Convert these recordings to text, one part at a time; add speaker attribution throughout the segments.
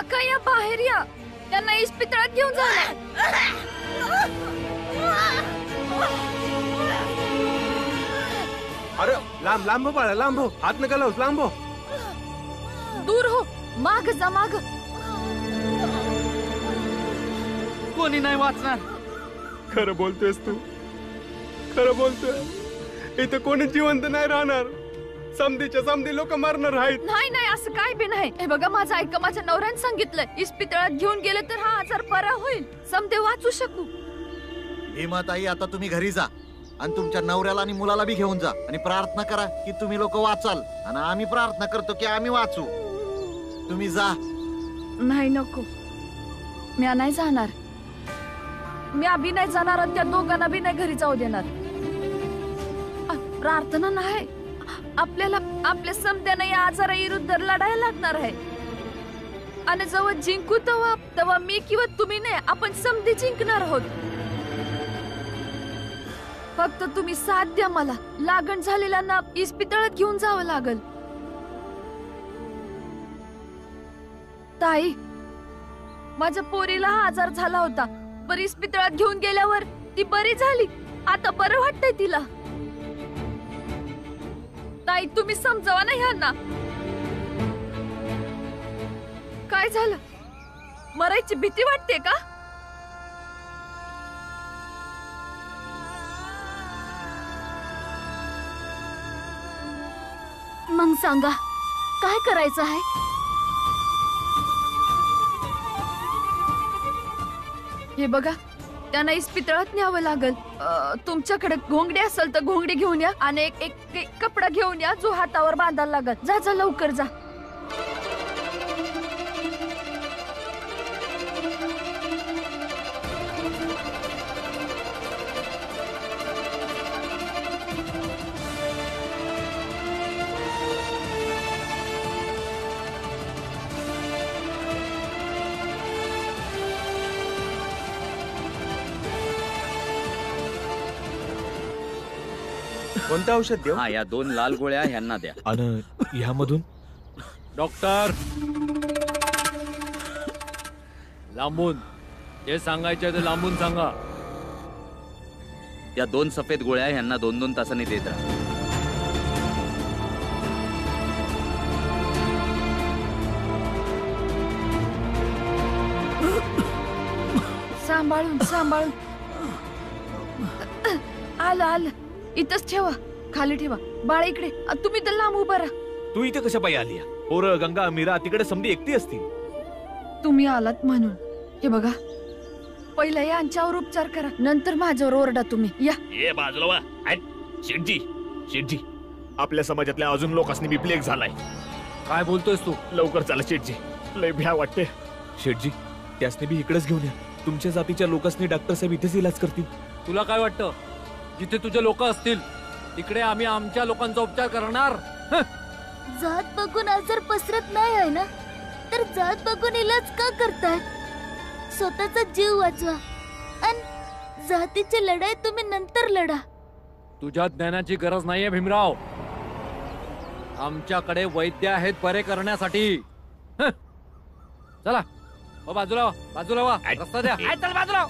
Speaker 1: काका या बाहेर या, त्यांना इस्पितळात घेऊन जा.
Speaker 2: अरे लांब लांब बाळा, लांब हो, हात नका लावूस, लांब हो.
Speaker 1: दूर हो, माग जा माग.
Speaker 3: कोणी नाही वाचणार.
Speaker 2: खरं बोलतोयस तू, खरं बोलतोय. इथं कोणी जिवंत नाही राहणार. समधीच्या समधी लोक मरणार आहेत.
Speaker 1: नाही नाही, असं काय बी नाही. हे बघा, माझं ऐका, माझ्या नवऱ्याने सांगितलंय इस्पितळात घेऊन गेले तर हा आजार बरा होईल, समधे वाचू शकू.
Speaker 4: भीमाताई, आता तुम्ही घरी जा आणि तुमच्या नवऱ्याला आणि मुलाला बी घेऊन जा आणि प्रार्थना करा की तुम्ही लोक वाचाल, आणि आम्ही प्रार्थना करतो की आम्ही वाचू. तुम्ही जा.
Speaker 1: नाही नको, मी नाही जाणार. मी अभि नाही जाणार आणि त्या दोघांना बी नाही घरी जाऊ देणार. प्रार्थना नाही, आपल्याला आपल्या समध्याने या आजाराविरुद्ध लढायला लागणार आहे. आणि जेव्हा जिंकू तेव्हा मी किंवा तुम्ही नाही, आपण समधी जिंकणार आहोत. फक्त तुम्ही साथ द्या मला. लागण झालेल्यांना इस्पितळात घेऊन जावं लागल. ताई, माझ्या पोरीला हा आजार झाला होता, पण इस्पितळात घेऊन गेल्यावर ती बरी झाली. आता बरं वाटतंय तिला. ताई, तुम्ही समजावा ना ह्यांना. काय झालं? मरायची भीती वाटते का? मग सांगा, काय करायचं आहे? हे बघा, त्यांना इस्पितळात न्यावं लागल. तुमच्याकडे घोंगडी असेल तर घोंगडी घेऊन या आणि एक कपडा घेऊन या जो हातावर बांधायला लागल. जा जा, लवकर जा.
Speaker 2: कोणतं औषध देऊ?
Speaker 3: हा, या 2 लाल गोळ्या ह्यांना द्या.
Speaker 5: आणि ह्यामधून
Speaker 6: डॉक्टर, लांबून जे सांगायचे ते लांबून सांगा.
Speaker 3: या 2 सफेद गोळ्या ह्यांना 2-2 तासांनी देत राहा.
Speaker 1: सांभाळून सांभाळून. आलं आलं, इथंच ठेवा, खाली ठेवा. बाळ इकडे, तुम्ही तर लांब उभा राहा.
Speaker 5: तू इथे कशा पायी आली? पोरं, गंगा, मीरा तिकडे समधी एकटी असतील.
Speaker 1: तुम्ही आलात म्हणून. हे बघा, पहिला यांच्यावर उपचार करा, नंतर माझ्यावर ओरडा तुम्ही. या
Speaker 5: ये बाजूला वा. शेठजी, शेठजी, आपल्या समाजातल्या अजून लोकांनी बी प्लेग झालाय.
Speaker 6: काय बोलतोयस तू?
Speaker 5: लवकर चला शेठजी, लय भ्या वाटते. शेठजी, त्यासने बी इकडेच घेऊन या. तुमच्या जातीच्या लोकांनी डॉक्टर साहेब इथेच इलाज करतील.
Speaker 6: तुला काय वाटतं, जिथे तुझे लोक असतील तिकडे आम्ही आमच्या लोकांचा उपचार करणार?
Speaker 7: जात बघून आजार पसरत नाही आहे ना, तर जात बघून इलाज का करतायत? स्वतःचा जीव वाचवा आणि जातीची लढाई तुम्ही नंतर लढा.
Speaker 6: तुझ्या ज्ञानाची गरज नाहीये भीमराव. आमच्याकडे वैद्य आहेत बरे करण्यासाठी. चला बाजूला वा, बाजूला वा, रस्ता द्या. चल बाजूला.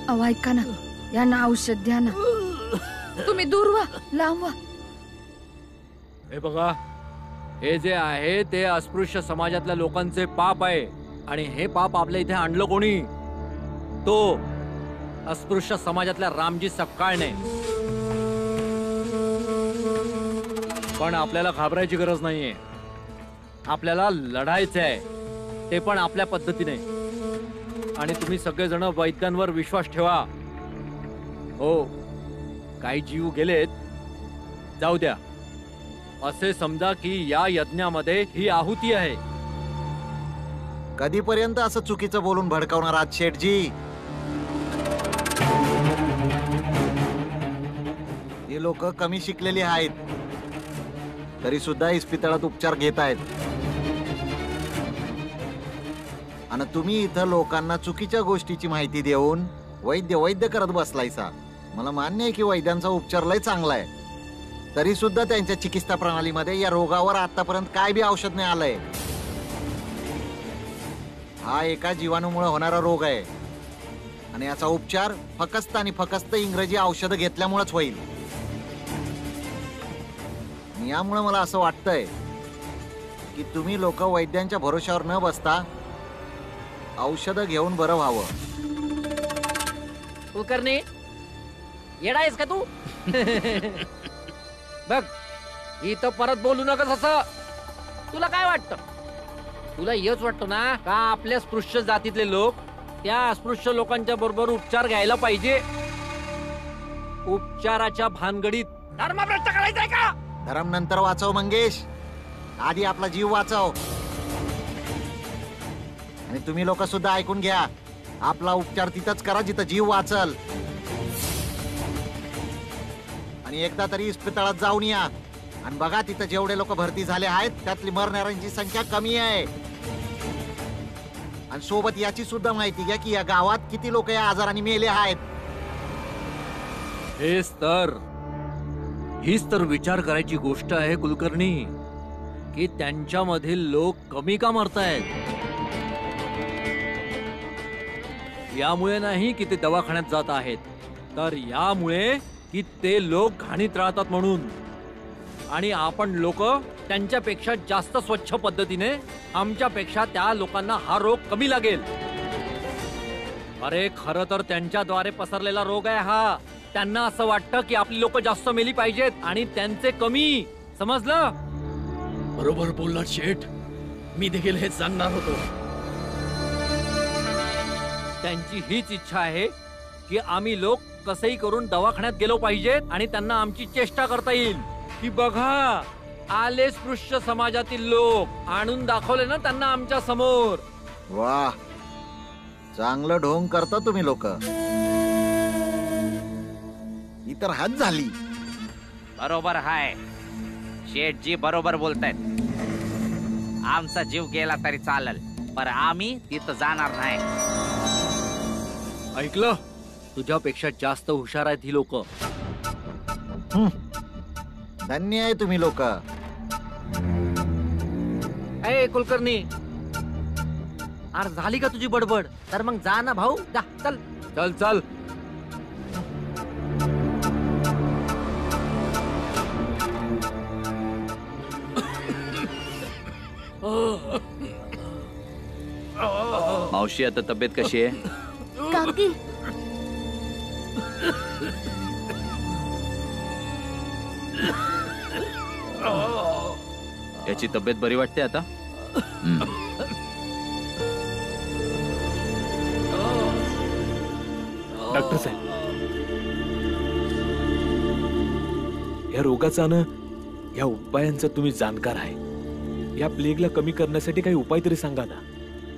Speaker 1: अहो ऐका ना, यांना औषध द्या ना. तुम्ही दूर व्हा, लांब व्हा.
Speaker 6: हे बघा, हे जे आहे ते अस्पृश्य समाजातल्या लोकांचे पाप आहे. आणि हे पाप आपल्या इथे आणलं कोणी? तो अस्पृश्य समाजातल्या रामजी सपकाळने. पण आपल्याला घाबरायची गरज नाहीये. आपल्याला लढायचंय, ते पण आपल्या पद्धतीने. आणि तुम्ही सगळेजण वैद्यांवर विश्वास ठेवा. हो, काही जीव गेलेत, जाऊ द्या. असे समजा की या यज्ञामध्ये ही आहुती आहे.
Speaker 4: कधीपर्यंत असं चुकीचं बोलून भडकावणार आहात शेठजी? हे लोक कमी शिकलेली आहेत, तरी सुद्धा इस्पितळात उपचार घेत आहेत. आणि तुम्ही इथं लोकांना चुकीच्या गोष्टीची माहिती देऊन वैद्य वैद्य करत बसलायसा. मला मान्य आहे की वैद्यांचा उपचार लय चांगला आहे, तरी सुद्धा त्यांच्या चिकित्सा प्रणालीमध्ये या रोगावर आतापर्यंत काय बी औषध नाही आलंय. हा एका जीवाणूमुळे होणारा रोग आहे आणि याचा उपचार फक्त आणि फक्त इंग्रजी औषधं घेतल्यामुळेच होईल. आणि यामुळे मला असं वाटतंय की तुम्ही लोक वैद्यांच्या भरोश्यावर न बसता औषधं घेऊन बरं व्हावं.
Speaker 6: कुलकर्णी येडा आहेस का तू? बघ इथं परत बोलू नकस असं. तुला काय वाटतं? तुला हेच वाटतं ना का आपल्या स्पृश्य जातीतले लोक त्या अस्पृश्य लोकांच्या बरोबर उपचार घ्यायला पाहिजे? उपचाराच्या भानगडीत धर्मभ्रष्ट करायचंय का?
Speaker 4: धर्म नंतर वाचव मंगेश, आधी आपला जीव वाचव. आणि तुम्ही लोक सुद्धा ऐकून घ्या, आपला उपचार तिथंच करा जिथं जीव वाचल. आणि एकदा तरी इस्पितळात जाऊन या आणि बघा तिथं जेवढे लोक भरती झाले आहेत त्यातली मरणाऱ्यांची संख्या कमी आहे. आणि सोबत याची सुद्धा माहिती घ्या की या गावात किती लोक या आजाराने मेले आहेत.
Speaker 6: हीच तर विचार करायची गोष्ट आहे कुलकर्णी, की त्यांच्यामधील लोक कमी का मरतायत. यामुळे नाही की ते दवाखान्यात जात आहेत, तर यामुळे की ते लोक घाणीत राहतात म्हणून. आणि आपण लोक त्यांच्यापेक्षा जास्त स्वच्छ पद्धतीने आमच्यापेक्षा त्या लोकांना हा रोग कमी लागेल. अरे खरं तर त्यांच्याद्वारे पसरलेला रोग आहे हा. त्यांना असं वाटतं की आपली लोक जास्त मेली पाहिजेत आणि त्यांचे कमी. समजलं?
Speaker 8: बरोबर बोललात शेठ, मी देखील हेच सांगणार होतो.
Speaker 6: त्यांची हीच इच्छा आहे की आम्ही लोक कसंही करून दवाखान्यात गेलो पाहिजेत आणि त्यांना आमची चेष्टा करता येईल की बघा आले स्पृश्य समाजातील लोक, आणून दाखवले ना त्यांना आमच्या समोर.
Speaker 4: वाह, चांगलं ढोंग करता तुम्ही लोक. ही तर हद झाली.
Speaker 3: बरोबर हाय, शेठजी बरोबर बोलतायत. आमचा जीव गेला तरी चालेल, पण आम्ही तिथं जाणार नाही.
Speaker 6: ऐकलं? तुझ्यापेक्षा जास्त हुशार आहेत ही लोक.
Speaker 4: धन्य आहे तुम्ही लोक.
Speaker 6: ए कुलकर्णी, अरे झाली का तुझी बडबड? तर मग जा ना भाऊ, जा. चल चल चल.
Speaker 3: मावशी आता तब्येत कशी आहे?
Speaker 7: काकी,
Speaker 3: याची तब्येत बरी वाटते आता?
Speaker 5: डॉक्टर साहेब, या रोगाचा ना या उपायांचा तुम्ही जाणकार आहे. या प्लेगला कमी करण्यासाठी काही उपाय तरी सांगा ना.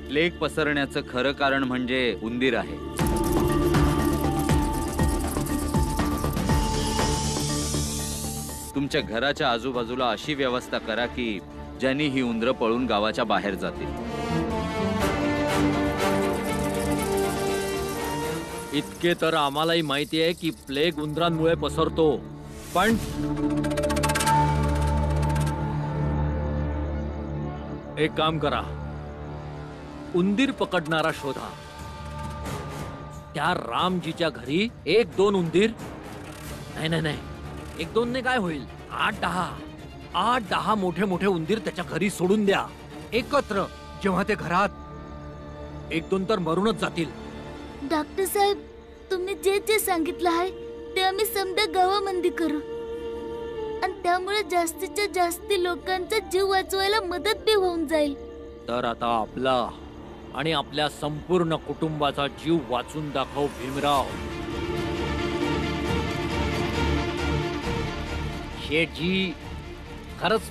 Speaker 3: प्लेग पसरण्याचं खरं कारण म्हणजे उंदीर आहे. तुमच्या घराच्या आजूबाजूला अशी व्यवस्था करा की ज्यांनी ही उंदरं पळून गावाच्या बाहेर जातील.
Speaker 6: इतके तर आम्हालाही माहिती आहे की प्लेग उंदरांमुळे पसरतो, पण एक काम करा, उंदीर पकडणारा शोधा. त्या रामजीच्या घरी 1-2 उंदीर, नाही नाही नाही, 1-2 ने काय होईल, 8-10 मोठे मोठे उंदीर त्याच्या घरी सोडून द्या एकत्र. जेव्हा ते घरात 1-2 तर मरूनच जातील.
Speaker 7: डॉक्टर साहेब, तुम्ही जे जे सांगितलं आहे ते आम्ही समजा गावामध्ये करू आणि त्यामुळे जास्तीच्या जास्त लोकांचा जीव वाचवायला मदत बी होऊन जाईल.
Speaker 6: तर आता आपला आणि आपल्या संपूर्ण कुटुंबाचा जीव वाचून दाखव भीमराव. शेठजी, खरंच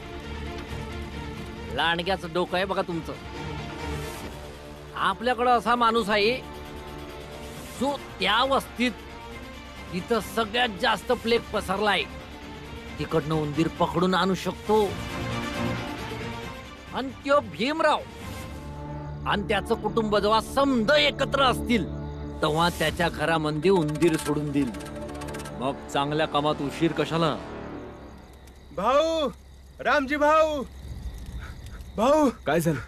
Speaker 6: लांडग्याचं डोकं आहे बघा तुमचं. आपल्याकडं असा माणूस आहे जो त्या वस्तीत इथं सगळ्यात जास्त प्लेग पसरलाय तिकडनं उंदीर पकडून आणू शकतो. आणि त्यो भीमराव आणि त्याचं कुटुंब जेव्हा समद एकत्र असतील तेव्हा त्याच्या घरामध्ये उंदीर सोडून देईल. मग चांगल्या कामात उशीर कशाला?
Speaker 2: भाऊ, रामजी भाऊ, भाऊ
Speaker 5: काय झालं?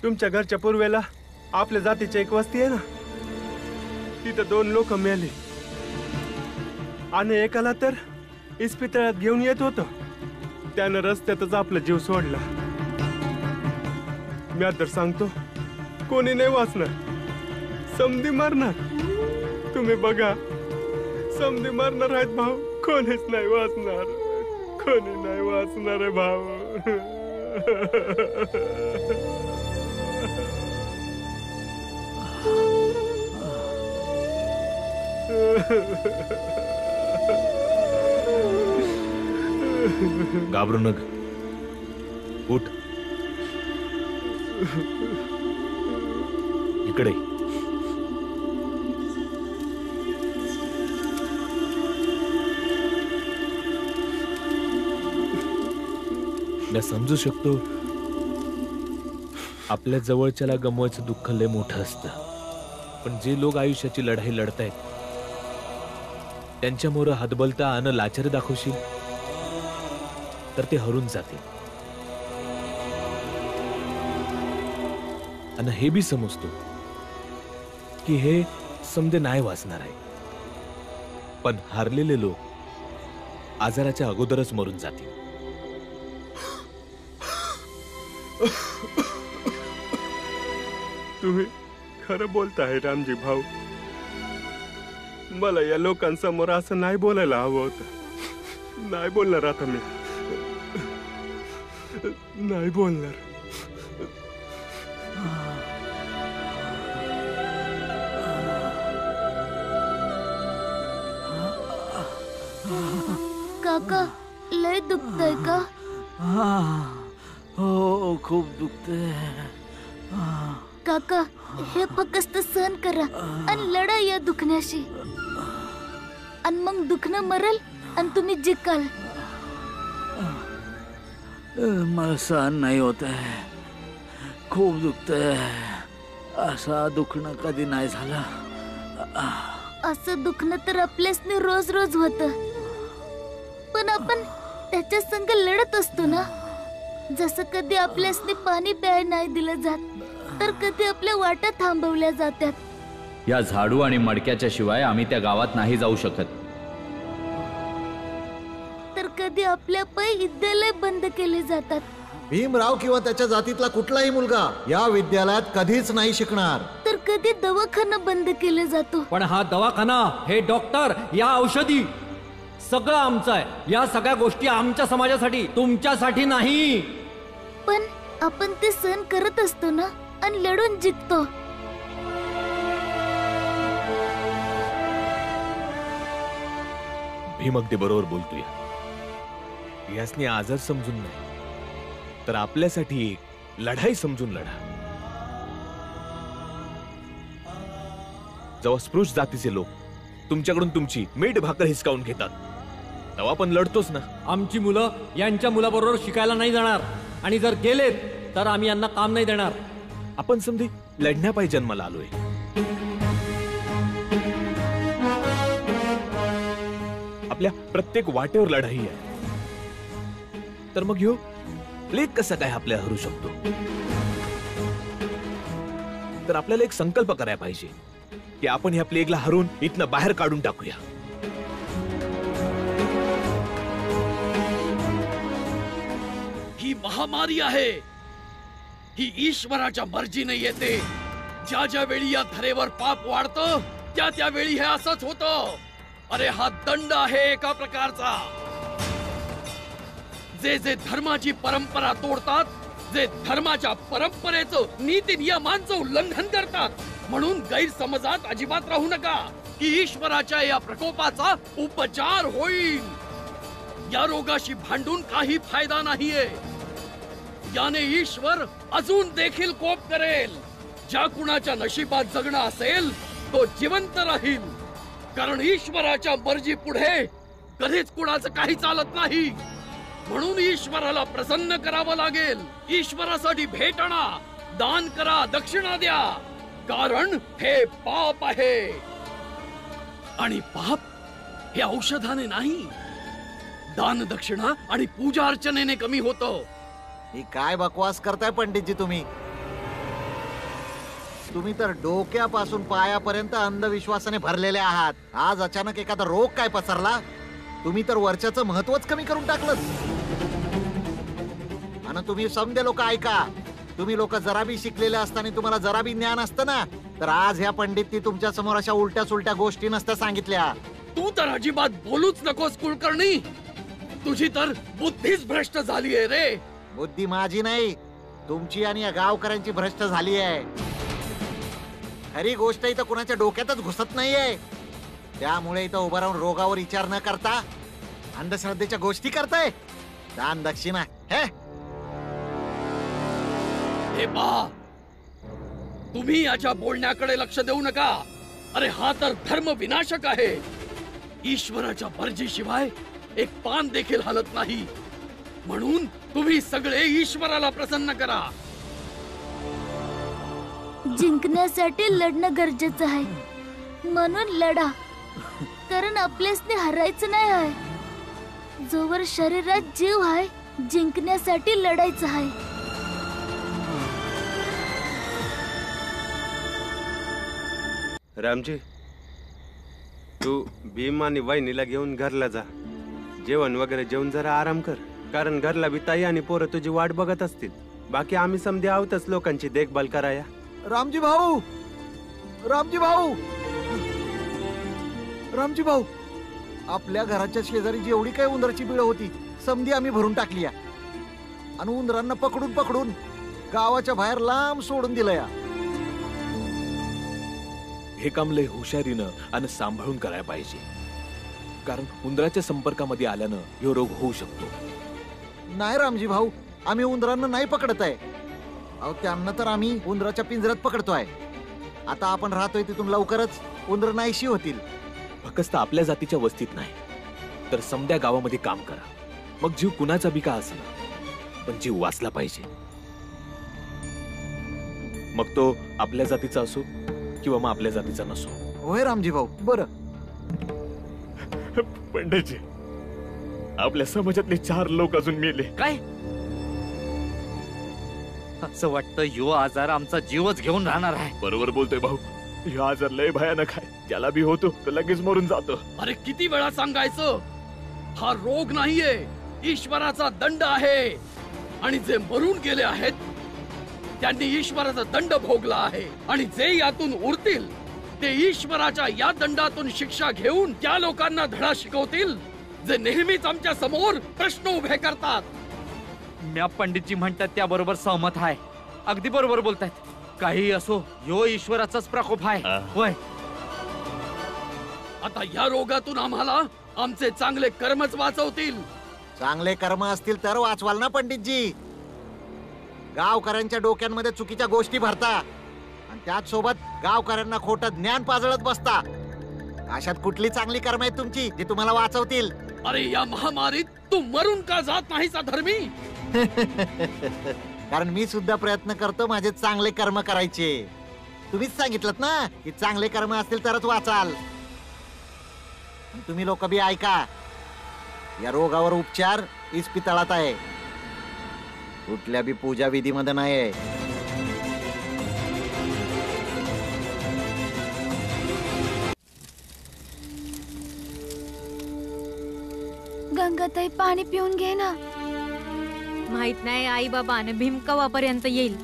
Speaker 2: तुमच्या घरच्या पूर्वेला आपल्या जातीची एक वस्ती आहे ना, तिथं 2 लोक मेले आणि एकाला तर इस्पितळात घेऊन येत होतं, त्यानं रस्त्यातच आपला जीव सोडला. मी तर सांगतो, कोणी नाही वाचणार, समधी मारणार. तुम्ही बघा, समधी मारणार आहेत भाऊ, कोणीच नाही वाचणार, कोणी नाही वाचणार आहे भाऊ.
Speaker 5: घाबरू नका, उठ, इकडे. मी समजू शकतो आपल्या जवळच्याला गमवायचं दुःख लय मोठं असतं, पण जे लोक आयुष्याची लढाई लढतायत त्यांच्यामुळे हातबलता आणि लाचारी दाखवशील तर ते हरून जाते. आणि हे बी समजतो की हे समजे नाही वाचणार आहे, पण हारलेले लोक आजाराच्या अगोदरच मरून जातील.
Speaker 2: तुम्ही खरं बोलताय रामजी भाऊ. मला या लोकांसमोर असं नाही बोलायला हवं होतं. नाही बोलणार आता मी, नाही बोलणार.
Speaker 7: काका लय दुखतंय का?
Speaker 8: हो, खूप दुखतंय.
Speaker 7: काका हे फक्त सहन करा आणि लढा या दुखण्याशी, आणि मग दुखणं मरल आणि तुम्ही जिंकाल.
Speaker 8: मला सहन नाही होत आहे, खूप दुखतंय. असा दुखणं कधी नाही झालं.
Speaker 7: असं दुखणं तर आपल्यासनी रोज रोज होतं, पण आपण त्याच्या संग लढत असतो ना. जसं कधी आपल्यासनी पाणी प्याय नाही दिलं जात, तर कधी आपल्या वाटा थांबवल्या जातात.
Speaker 9: या झाडू आणि मडक्याच्या शिवाय आम्ही त्या गावात नाही जाऊ शकत.
Speaker 7: तर कधी आपल्या पाय विद्यालय बंद केले जातात.
Speaker 4: भीमराव किंवा त्याच्या जातीतला कुठलाही मुलगा या विद्यालयात कधीच नाही शिकणार.
Speaker 7: तर कधी दवाखाना बंद केला जातो.
Speaker 6: पण हा दवाखाना, हे डॉक्टर, या औषधी सगळं आमचं आहे. या सगळ्या गोष्टी आमच्या समाजासाठी, तुमच्यासाठी नाही.
Speaker 7: पण आपण ते सहन करत असतो ना, आणि लढून जिंकतो.
Speaker 5: भीम अगदी बरोबर बोलतोय. यासनी आजार समजून नाही, तर आपल्यासाठी एक लढाई समजून लढा. जेव्हा स्पृश जातीचे लोक तुमच्याकडून तुमची मीठ भाकर हिसकावून घेतात, तेव्हा आपण लढतोच ना.
Speaker 6: आमची मुलं यांच्या मुलाबरोबर शिकायला नाही जाणार, आणि जर गेलेत तर आम्ही यांना काम नाही देणार.
Speaker 5: आपण समधी लढण्यापायी जन्माला आलोय. आपल्या प्रत्येक वाटेवर लढाई आहे, तर मग ह्यो प्लेग कसा काय आपल्या हरू शकतो? तर आपल्याला एक संकल्प करायला पाहिजे की आपण ह्या प्लेगला हरून इथनं बाहेर काढून टाकूया.
Speaker 8: ही महामारी आहे, ही ईश्वराच्या मर्जीने येते. ज्या ज्या वेळी या धरेवर पाप वाढतं, त्या त्या वेळी हे असंच होतं. अरे हा दंड आहे एका प्रकारचा. जे जे धर्माची परंपरा तोडतात, जे धर्माच्या परंपरेचं नीती नियमांचं उल्लंघन करतात, म्हणून गैरसमजात अजिबात राहू नका की ईश्वराच्या या प्रकोपाचा उपचार होईल. या रोगाशी भांडून काही फायदा नाहीये. याने ईश्वर अजून देखील कोप करेल. ज्या कुणाच्या नशिबात जगणं असेल तो जिवंत राहील, कारण ईश्वराच्या मर्जी पुढे कधीच कुणाचं काही चालत नाही. म्हणून ईश्वराला प्रसन्न करावं लागेल. ईश्वरासाठी भेट आणा, दान करा, दक्षिणा द्या, कारण हे पाप आहे. आणि पाप हे औषधाने नाही, दान दक्षिणा आणि पूजा अर्चनेने कमी होतं.
Speaker 4: ही काय बकवास करताय पंडितजी तुम्ही? तुम्ही तर डोक्यापासून पायापर्यंत अंधविश्वासाने भरलेले आहात. आज अचानक एखादा रोग काय पसरला, तुम्ही तर वर्षाचं महत्वच कमी करून टाकलं. आणि तुम्ही समजे लोक ऐका, तुम्ही लोक जरा बी शिकलेले असताना तुम्हाला जरा बी ज्ञान असतं ना, तर आज ह्या पंडितनी तुमच्या समोर अशा उलट्या सुलट्या गोष्टी नसत्या सांगितल्या.
Speaker 8: तू तर अजिबात बोलूच नकोस कुलकर्णी. तुझी तर बुद्धीच भ्रष्ट झाली आहे रे.
Speaker 4: बुद्धी माझी नाही, तुमची आणि या गावकऱ्यांची भ्रष्ट झाली आहे. खरी गोष्ट इथं कुणाच्या डोक्यातच घुसत नाहीये. त्यामुळे इथं उभं राहून रोगावर विचार न करता अंधश्रद्धेच्या गोष्टी करताय. दान दक्षिणा
Speaker 8: हे पहा, तुम्ही याच्या बोलण्याकडे लक्ष देऊ नका. अरे हा तर धर्म विनाशक आहे. ईश्वराच्या मर्जीशिवाय एक पान देखील हलत नाही. म्हणून तुम्ही सगळे ईश्वराला प्रसन्न करा.
Speaker 7: जिंकण्यासाठी लढणं गरजेचं आहे, म्हणून लढा. कारण आपल्यासने हरायचं नाही आहे. जोवर शरीरात जीव आहे, जिंकण्यासाठी लढायचं आहे.
Speaker 2: रामजी, तू भीम आणि वहिनीला घेऊन घरला जा. जेवण वगैरे जेवून जरा आराम कर, कारण घरला बी ताई आणि पोरं तुझी वाट बघत असतील. बाकी आम्ही समजे आहोतच लोकांची देखभाल कराया.
Speaker 4: रामजी भाऊ, रामजी भाऊ, रामजी भाऊ, आपल्या घराच्या शेजारी जेवढी काही उंदराची बिळ होती समधी आम्ही भरून टाकली आणि उंदरांना पकडून पकडून गावाच्या बाहेर लांब सोडून दिलं या.
Speaker 5: हे काम लय हुशारीनं आणि सांभाळून करायला पाहिजे, कारण उंदराच्या संपर्कामध्ये आल्यानं हे रोग होऊ शकतो.
Speaker 4: नाही रामजी भाऊ, आम्ही उंदरांना नाही पकडत आहे. अहो, त्यांना तर आम्ही उंदराच्या पिंजऱ्यात पकडतोय. आता आपण राहतोय तिथून लवकरच उंदर नाहीशी होतील.
Speaker 5: फक्त आपल्या जातीच्या वस्तीत नाही, तर समद्या गावामध्ये काम करा. मग जीव कुणाचा बी का असला, पण जीव वाचला पाहिजे. मग तो आपल्या जातीचा असो किंवा मग आपल्या जातीचा नसो.
Speaker 4: होय रामजी भाऊ, बरं.
Speaker 5: पंडितजी, आपल्या समाजातले 4 लोक अजून मेले.
Speaker 3: काय असं वाटतं यो आजार आमचा जीवच घेऊन राहणार आहे.
Speaker 5: बरोबर बोलतोय भाऊ, हा आजार लय भयानक आहे. त्याला बी होतो तर लगेच मरून जातो.
Speaker 8: अरे किती वेळा सांगायचं, हा रोग नाहीये, ईश्वराचा दंड आहे. आणि जे मरून गेले आहेत त्यांनी ईश्वराचा दंड भोगला आहे. आणि जे यातून उरतील ते ईश्वराच्या या दंडातून शिक्षा घेऊन त्या लोकांना धडा शिकवतील जे नेहमीच आमच्या समोर प्रश्न उभे करतात.
Speaker 3: म्या पंडितजी म्हणतात त्याबरोबर सहमत आहे. अगदी बरोबर बोलतायत. काही असो, यो ईश्वराचाच प्रकोप आहे. होय,
Speaker 8: आता या रोगातून आम्हाला आमचे चांगले कर्मच वाचवतील.
Speaker 4: चांगले कर्म असतील तर वाचवाल ना पंडितजी. गावकऱ्यांच्या डोक्यांमध्ये चुकीच्या गोष्टी भरता आणि त्याच सोबत गावकऱ्यांना खोटं ज्ञान पाजळत बसता. अशात कुठली चांगली कर्म आहेत तुमची जी तुम्हाला वाचवतील?
Speaker 8: अरे या महामारीत तू मरून का जात नाहीस धर्मी?
Speaker 4: कारण मी सुद्धा प्रयत्न करतो माझे चांगले कर्म करायचे. तुम्हीच सांगितलं ना की चांगले कर्म असतील तरच वाचाल. तुम्ही लोक बी ऐका, या रोगावर उपचार इस्पितळात आहे, कुठल्या बी पूजा विधीमध्ये नाही.
Speaker 1: गंगाताई, पाणी पिऊन घे ना.
Speaker 10: माहित नाही आई बाबा आणि भीम कवापर्यंत येईल.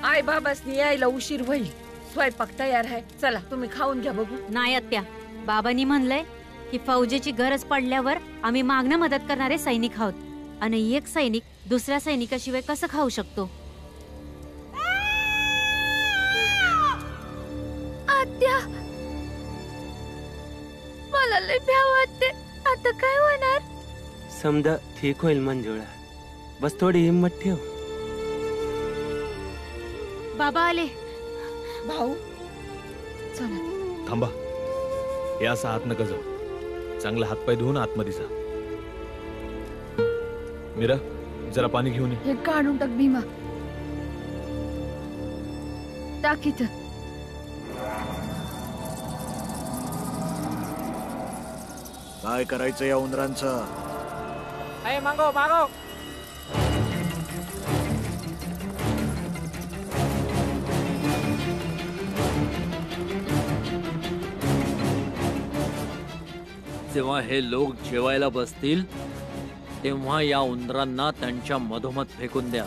Speaker 1: आई बाबासनी यायला उशीर होईल. स्वयंपाक तयार आहे, चला तुम्ही खाऊन घ्या बघू.
Speaker 10: नाही आत्या, बाबांनी म्हणलंय की फौजेची गरज पडल्यावर आम्ही मागणं मदत करणारे सैनिक आहोत आणि एक सैनिक दुसऱ्या सैनिकाशिवाय कसं खाऊ शकतो?
Speaker 1: आत्या, मला लय भ्याव वाटते. आता काय होणार?
Speaker 2: समजा ठीक होईल मंजुळा, बस थोडी हिम्मत ठेव.
Speaker 10: बाबा आले.
Speaker 1: भाऊ चला.
Speaker 5: थांबा, हे असं आत नका जाऊ. चांगला हातपाय धुवून आतमध्ये जा. मीरा, जरा पाणी घेऊन ये.
Speaker 1: हे काढून टाक भीमा. टाक इथं.
Speaker 4: काय करायचं या उंदरांचं?
Speaker 6: मागो मागो. जेव्हा हे लोक जेवायला बसतील तेव्हा या उंदरांना त्यांच्या मधोमध फेकून द्या.